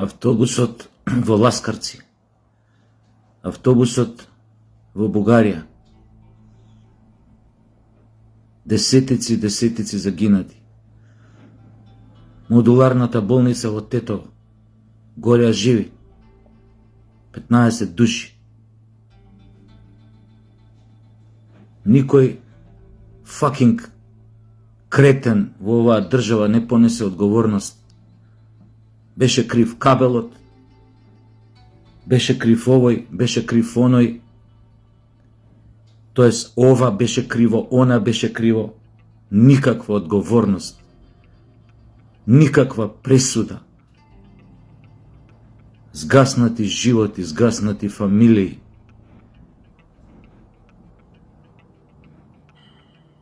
автобусот во Ласкарци, автобусот во Бугарија, десетици загинати. Модуларната болница во Тетово, гореа живи, 15 души. Никој факинг кретен во оваа држава не понесе одговорност. Беше крив кабелот, беше крив овој, беше крив оној, тоест ова беше криво, она беше криво. Никаква одговорност, никаква пресуда. Згаснати животи, згаснати фамилии.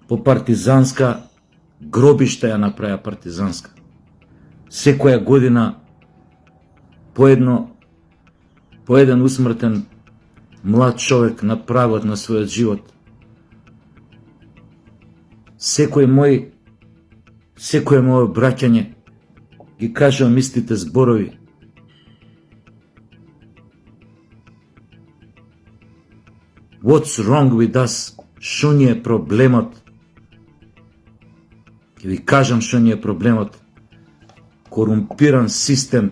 По партизанска гробишта ја направија партизанска. Секоја година по еден усмртен млад човек на прагот на својот живот. Секој мој браќање ги кажувам истите зборови. What's wrong with us? Шо ни е проблемот? Ќе ви кажам шо ни е проблемот. Корумпиран систем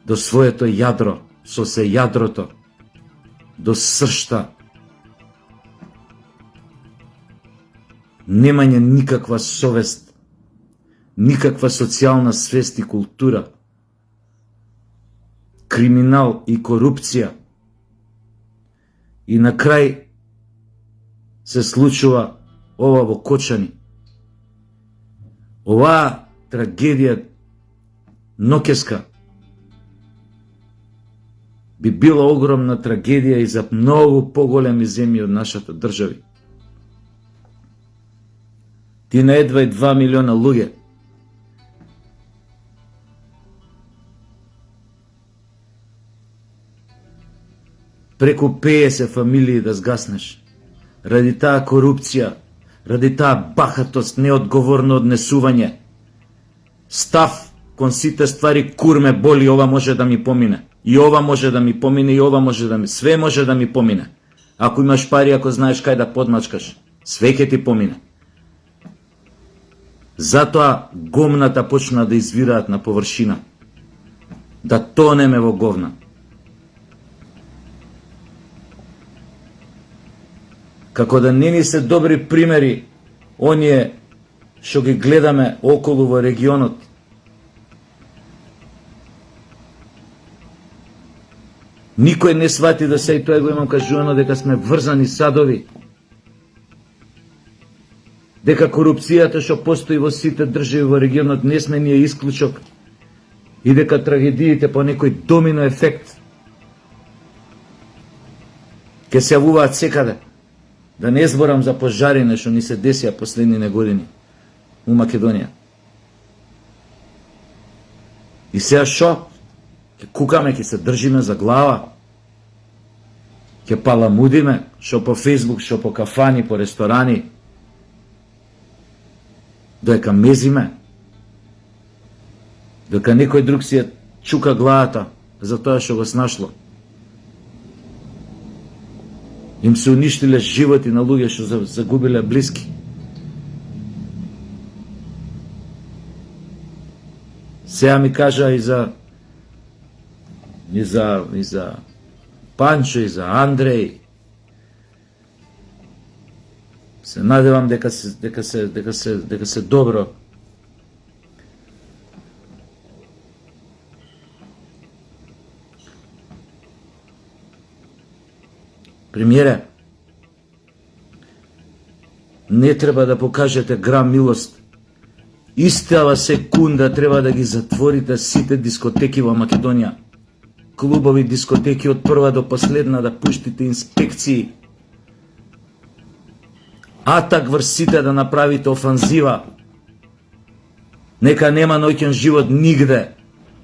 до своето јадро, со се јадрото, до сршта. Немање никаква совест, никаква социјална свест и култура. Криминал и корупција. И на крај се случува ова во Кочани. Оваа трагедија ноќеска би била огромна трагедија и за многу поголеми земји од нашата држави. Ти на едва 2 милиона луѓе преку 50 фамилии да згаснеш, ради таа корупција, ради таа бахатост, неодговорно однесување, став кон сите ствари, курме боли, ова може да ми помине, и ова може да ми помине, и ова може да ми, све може да ми помине. Ако имаш пари, ако знаеш кај да подмачкаш, све ќе ти помине. Затоа гомната почна да извираат на површина, да тонеме во говна. Како да не ни се добри примери оние што ги гледаме околу во регионот. Никој не свати да се и тоа го имам кажувано дека сме врзани садови. Дека корупцијата што постои во сите држави во регионот не сме ние исклучок. И дека трагедиите по некој домино ефект ќе се јавуваат секаде. Да не зборам за пожарине што ни се десија последните години у Македонија. И сега шо? Ќе кукаме, ќе се држиме за глава, ќе паламудиме, шо по Фейсбук, шо по кафани, по ресторани, доека мезиме, доека некој друг си ја чука главата за тоа што го снашло. Им се уништиле животи на луѓе што загубиле блиски. Сега ми кажа и за Панчо, и за Андреј. Се надевам дека се добро. Премиере, не треба да покажете грам милост. Истава секунда треба да ги затворите сите дискотеки во Македонија. Клубови, дискотеки од прва до последна, да пуштите инспекции. Атак врз сите, да направите офанзива. Нека нема ноќен живот нигде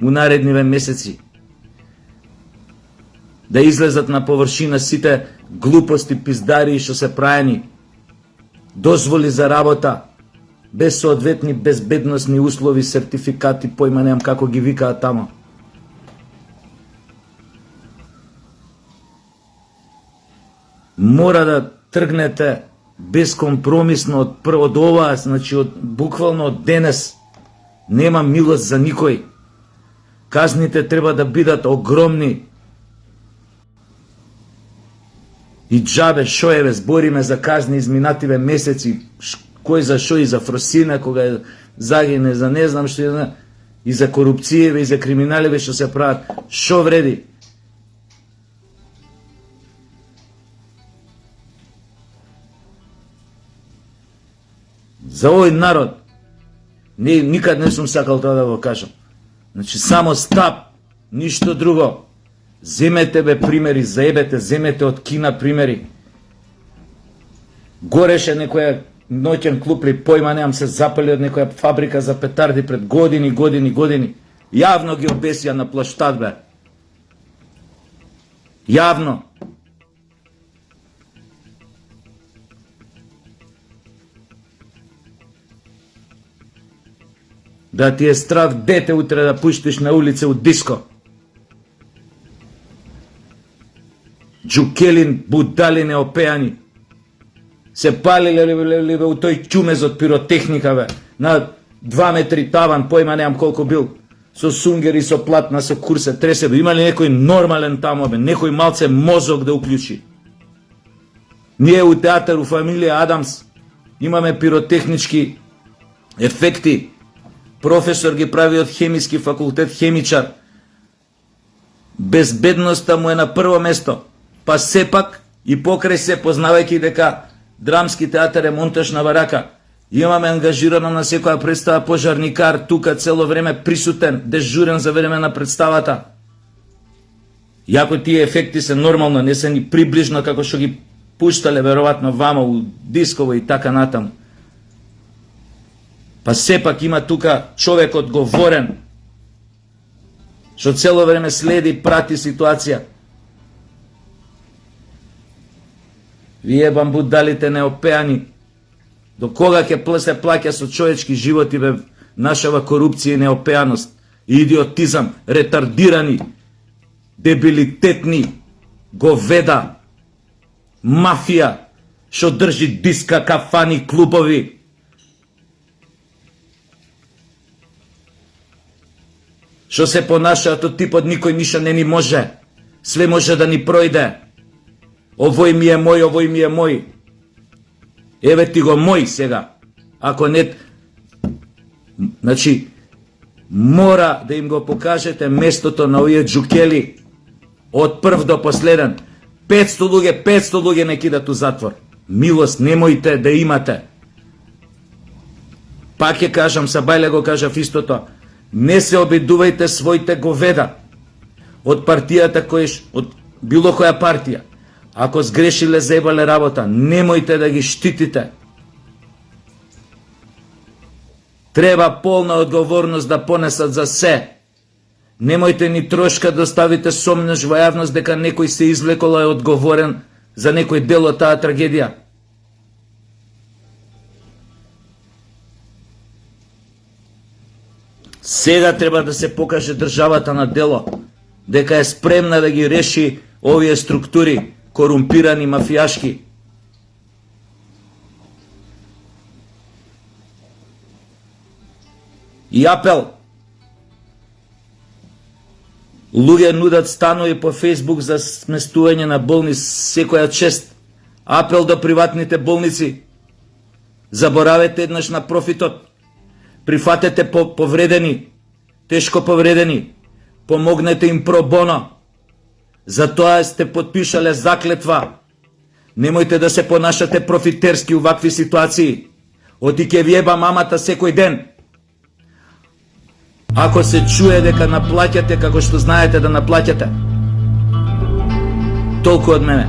у наредниве месеци. Да излезат на површина сите глупости, пиздари што се праени, дозволи за работа, без соодветни безбедносни услови, сертификати, појма немам како ги викаат тамо. Мора да тргнете безкомпромисно од ова, значи буквално од денес. Нема милост за никој. Казните треба да бидат огромни. И џабе шоеве збориме за казни изминативе месеци, кој за шо, и за Фросина кога загине, за не знам што, и за корупцијеве, и за криминаливе што се прават. Шо вреди? За овој народ никад не сум сакал тоа да го кажам. Значи само стап, ништо друго. Земете бе примери, заебете, земете од Кина примери. Гореше некоја ноќен клуб или појма немам, се запали од некоја фабрика за петарди пред години. Јавно ги обесија на плоштад бе. Јавно. Да ти е страв дете утре да пуштиш на улица од диско. Джукелин, будали неопеани. Се палиле ли у тој ќумез од пиротехника бе. На 2 метри таван, појма немам колку бил. Со сунгери, со платна, со курсе, тресе бе. Има ли некој нормален тамо бе? Некој малце мозок да уклучи? Ние у театар, у фамилија Адамс, имаме пиротехнички ефекти. Професор ги прави од хемиски факултет, хемичар. Безбедноста му е на прво место. Па сепак и покрај се, познавајќи дека драмски театар е монтажна барака, имаме ангажирано на секоја представа пожарникар, тука цело време присутен, дежурен за време на представата. Јако тие ефекти се нормално, не се ни приближно како што ги пуштале веројатно вама у дисково и така натаму. Па сепак има тука човек одговорен, што цело време следи и прати ситуација. Вие бамбудалите неопеани, до кога ќе се плаќа со човечки животи бе нашава корупција и неопеаност, идиотизам, ретардирани, дебилитетни, говеда, мафија, што држи диска, кафани, клубови. Што се понашаат од типот никој ништо не ни може, све може да ни пројде. Овој ми е мој, овој ми е мој. Еве ти го мој сега. Ако не... Значи, мора да им го покажете местото на овие джукели од прв до последен. 500 луѓе не кидат у затвор. Милост немојте да имате. Пак ќе кажам, Сабајле го кажав истото. Не се обидувајте своите говеда од партијата од било која партија. Ако сгрешиле, заебале работа, немојте да ги штитите. Треба полна одговорност да понесат за се. Немојте ни трошка да ставите сомнеш во јавност дека некој се извлекол е одговорен за некој дел од таа трагедија. Сега треба да се покаже државата на дело, дека е спремна да ги реши овие структури, корумпирани, мафијашки. И апел. Луѓе нудат станови по Фејсбук за сместување на болни секоја чест. Апел до приватните болници. Заборавете еднаш на профитот. Прифатете повредени, тешко повредени. Помогнете им про боно. Затоа сте подпишале заклетва. Немојте да се понашате профитерски у вакви ситуации. Оти ќе ви еба мамата секој ден. Ако се чуе дека наплаќате како што знаете да наплаќате. Толку од мене.